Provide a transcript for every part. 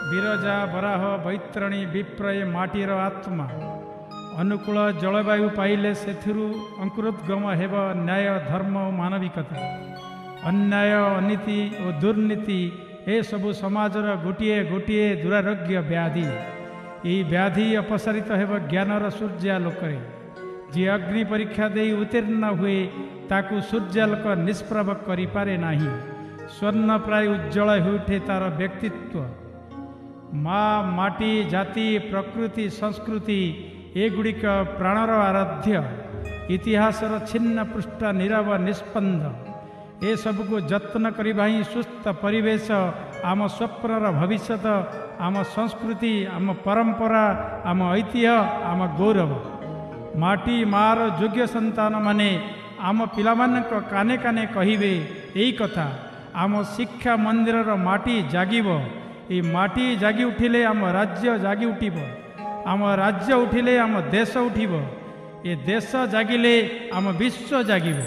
ବିରଜା ବରାହ ବୈତରଣୀ ବିପ୍ର ଏ ମାଟିର ଆତ୍ମା। ଅନୁକୂଳ ଜଳବାୟୁ ପାଇଲେ ସେଥିରୁ ଅଙ୍କୁରୋଦ୍ଗମ ହେବ ନ୍ୟାୟ ଧର୍ମ ଓ ମାନବିକତା। ଅନ୍ୟାୟ ଅନୀତି ଓ ଦୁର୍ନୀତି ଏସବୁ ସମାଜର ଗୋଟିଏ ଗୋଟିଏ ଦୁରାରୋଗ୍ୟ ବ୍ୟାଧି। ଏହି ବ୍ୟାଧି ଅପସାରିତ ହେବ ଜ୍ଞାନର ସୂର୍ଯ୍ୟାଲୋକରେ। ଯିଏ ଅଗ୍ନି ପରୀକ୍ଷା ଦେଇ ଉତ୍ତୀର୍ଣ୍ଣ ହୁଏ ତାକୁ ସୂର୍ଯ୍ୟାଲୋକ ନିଷ୍ପ୍ରଭ କରିପାରେ ନାହିଁ। ସ୍ୱର୍ଣ୍ଣ ପ୍ରାୟ ଉଜ୍ଜଳ ହୋଇଉଠେ ତାର ବ୍ୟକ୍ତିତ୍ୱ। ମା, ମାଟି, ଜାତି, ପ୍ରକୃତି, ସଂସ୍କୃତି ଏଗୁଡ଼ିକ ପ୍ରାଣର ଆରାଧ୍ୟ। ଇତିହାସର ଛିନ୍ନ ପୃଷ୍ଠ ନୀରବ ନିଷ୍ପନ୍ଦ। ଏସବୁକୁ ଯତ୍ନ କରିବା ହିଁ ସୁସ୍ଥ ପରିବେଶ, ଆମ ସ୍ୱପ୍ନର ଭବିଷ୍ୟତ, ଆମ ସଂସ୍କୃତି, ଆମ ପରମ୍ପରା, ଆମ ଐତିହ୍ୟ, ଆମ ଗୌରବ। ମାଟି ମାର ଯୋଗ୍ୟ ସନ୍ତାନମାନେ ଆମ ପିଲାମାନଙ୍କ କାନେ କାନେ କହିବେ ଏଇ କଥା। ଆମ ଶିକ୍ଷା ମନ୍ଦିରର ମାଟି ଜାଗିବ। এই মাটি জাগি উঠিলে ଆମ ରାଜ୍ୟ ଜାଗି ଉଠିବ। ଆମ ରାଜ୍ୟ ଉଠିଲେ ଆମ ଦେଶ ଉଠିବ। ଏ ଦେଶ ଜାଗିଲେ ଆମ ବିଶ୍ୱ ଜାଗିବ।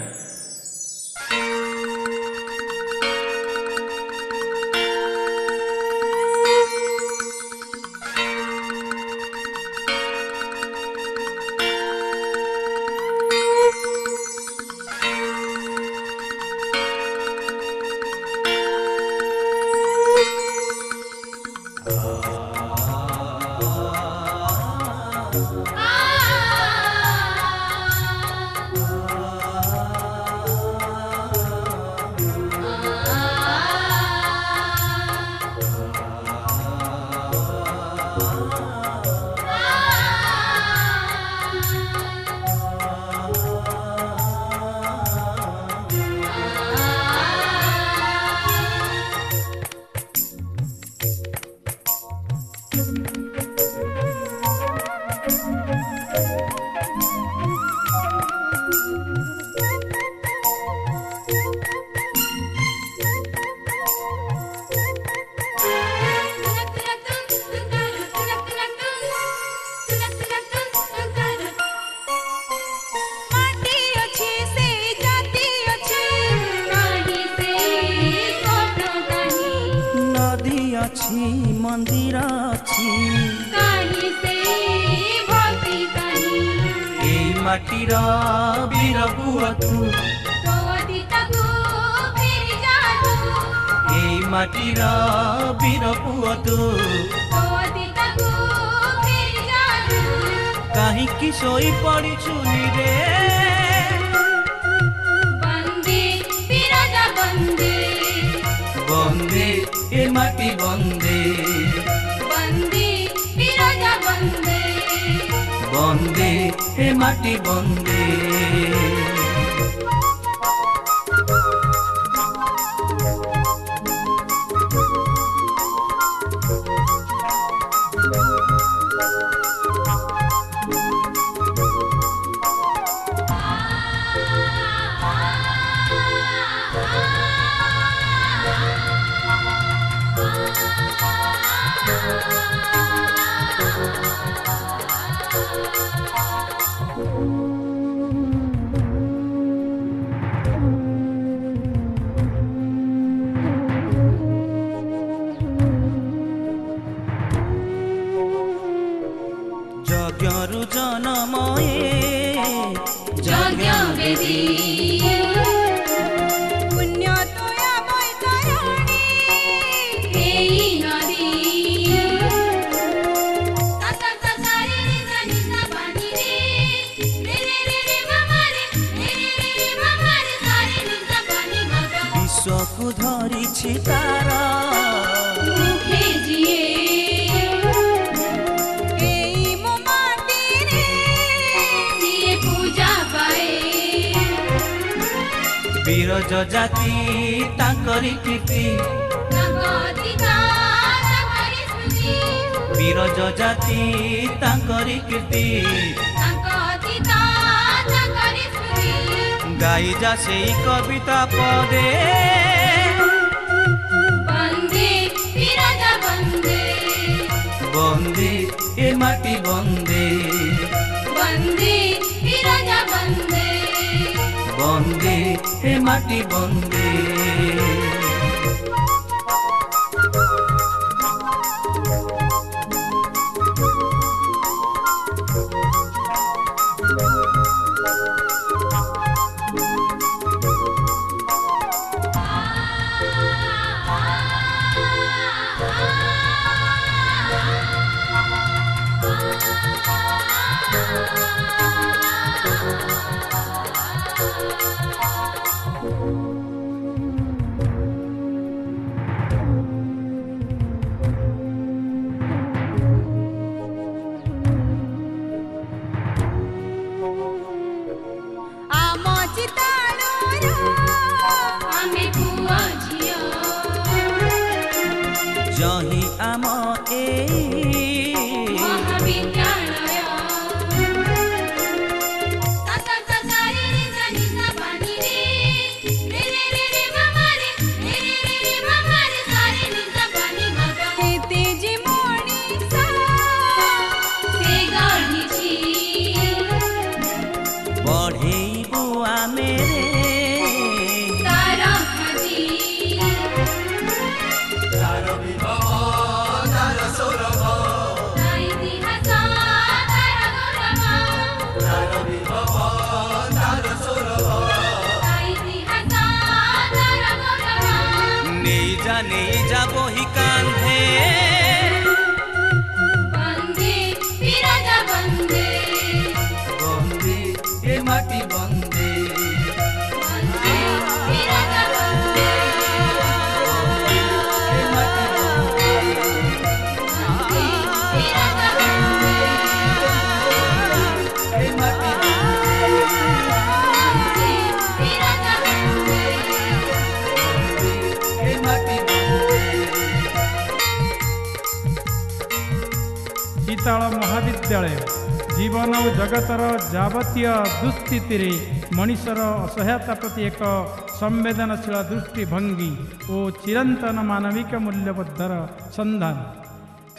मंदिर माटीर वीर पुआ तू माटीर वीर पुआ तू कहीं शोई पड़ी चुनी रे बंदे ए माटी बंदे बंदे ए माटी बंदे जज्ञरु जनमये जज्ञ वेदी पुण्य तोया बैतरणी एई नदी तत सारे रे निसा पानी रे रे रे रे मामा रे मामा रे सारे निसा पानी बाबा विश्व को धरी छी तारा मुखे जिए बीरज जाति तांकरी कीर्ति बीरज जाति तांकरी कीर्ति गाई जा से कविता पदे बंदे बीरज बंदे बंदे ए माटी बंदे बंदे बीरज बंदे बंदे ए माटी बंदे ଆମ ଚିତାଳର ଆମେ ପୁଅ ଝିଅ जही आम ए ମହାବିଦ୍ୟାଳୟ ସାରି ରେ ଜାନି ସା ପାନି ରେ ରେ ରେ ରେ ମାମା ରେ ମାମା ରେ ସାରି ନି ସା ପାନି ମାମା ଏତେ ଯେ ମଣିଷ ସେ ଗଢ଼ିଛି बढ़ेबू आमे रे ତାର ଖାଜି ତା ଇତିହାସ ତାର ଗୌରବ ତା ଇତିହାସ ତାର ଗୌରବ नहीं जा बही कांधे ବନ୍ଦେ ବିରଜା ବନ୍ଦେ बंदे ए माटी बंदे ବନ୍ଦେ ବିରଜା ବନ୍ଦେ ए माटी बंदे ବନ୍ଦେ ବିରଜା ବନ୍ଦେ ए माटी बंदे ବନ୍ଦେ ବିରଜା ବନ୍ଦେ ए माटी बंदे ଚିତାଳ ମହାବିଦ୍ୟାଳୟ ଜୀବନ ଓ ଜଗତର ଯାବତୀୟ ଦୁଃସ୍ଥିତିରେ ମଣିଷର ଅସହାୟତା ପ୍ରତି ଏକ ସମ୍ବେଦନଶୀଳ ଦୃଷ୍ଟିଭଙ୍ଗୀ ଓ ଚିରନ୍ତନ ମାନବିକ ମୂଲ୍ୟବୋଧର ସନ୍ଧାନ।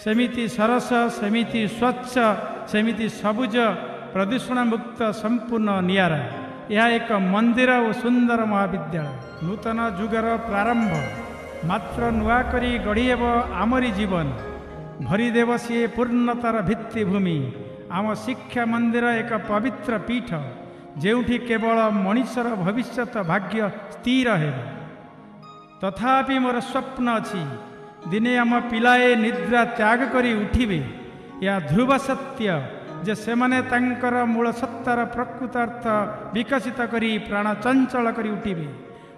ସେମିତି ସରସ, ସେମିତି ସ୍ୱଚ୍ଛ, ସେମିତି ସବୁଜ, ପ୍ରଦୂଷଣମୁକ୍ତ, ସମ୍ପୂର୍ଣ୍ଣ ନିଆରା। ଏହା ଏକ ମନ୍ଦିର ଓ ସୁନ୍ଦର ମହାବିଦ୍ୟାଳୟ। ନୂତନ ଯୁଗର ପ୍ରାରମ୍ଭ। ମାତ୍ର ନୂଆ କରି ଗଢ଼ି ହେବ ଆମରି ଜୀବନ। ଭରିଦେବ ସିଏ ପୂର୍ଣ୍ଣତାର ଭିତ୍ତିଭୂମି। ଆମ ଶିକ୍ଷା ମନ୍ଦିର ଏକ ପବିତ୍ର ପୀଠ, ଯେଉଁଠି କେବଳ ମଣିଷର ଭବିଷ୍ୟତ ଭାଗ୍ୟ ସ୍ଥିର ହେବ। ତଥାପି ମୋର ସ୍ୱପ୍ନ ଅଛି, ଦିନେ ଆମ ପିଲାଏ ନିଦ୍ରା ତ୍ୟାଗ କରି ଉଠିବେ। ଏହା ଧ୍ରୁବ ସତ୍ୟ ଯେ ସେମାନେ ତାଙ୍କର ମୂଳ ସତ୍ତାର ପ୍ରକୃତାର୍ଥ ବିକଶିତ କରି ପ୍ରାଣ ଚଞ୍ଚଳ କରି ଉଠିବେ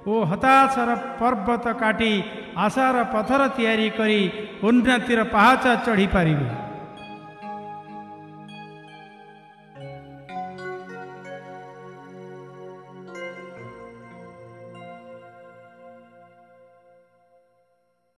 ଓ ହତାଶର ପର୍ବତ କାଟି ଆଶାର ପଥର ତିଆରି କରି ଉନ୍ନତିର ପାହାଚ ଚଢ଼ିପାରିବେ।